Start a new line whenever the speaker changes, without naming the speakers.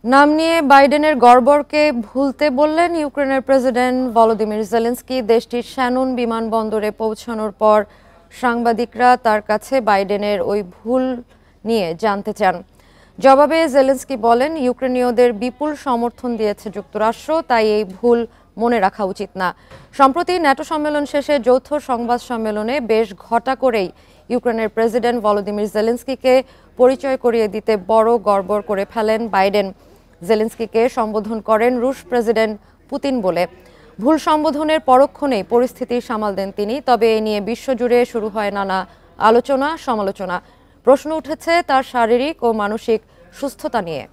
নাম নিয়ে বাইডেনের গড়বড়কে ভুলতে বললেন ইউক্রেনের প্রেসিডেন্ট ভলোদিমির জেলেনস্কি। দেশটির শ্যানন বিমানবন্দরে পৌঁছানোর পর সাংবাদিকরা তার কাছে বাইডেনের ওই ভুল নিয়ে জানতে চান। জবাবে জেলেনস্কি বলেন, ইউক্রেনীয়দের বিপুল সমর্থন দিয়েছে যুক্তরাষ্ট্র, তাই এই ভুল মনে রাখা উচিত না। সম্প্রতি ন্যাটো সম্মেলন শেষে যৌথ সংবাদ সম্মেলনে বেশ ঘটা করেই ইউক্রেনের প্রেসিডেন্ট ভলোদিমির জেলেনস্কিকে পরিচয় করিয়ে দিতে বড় গড়বড় করে ফেলেন বাইডেন। জেলেনস্কিকে সম্বোধন করেন রুশ প্রেসিডেন্ট পুতিন বলে। ভুল সম্বোধনের পরক্ষণেই পরিস্থিতি সামাল দেন তিনি। তবে এ নিয়ে বিশ্বজুড়ে শুরু হয় নানা আলোচনা সমালোচনা। প্রশ্ন উঠেছে তার শারীরিক ও মানসিক সুস্থতা নিয়ে।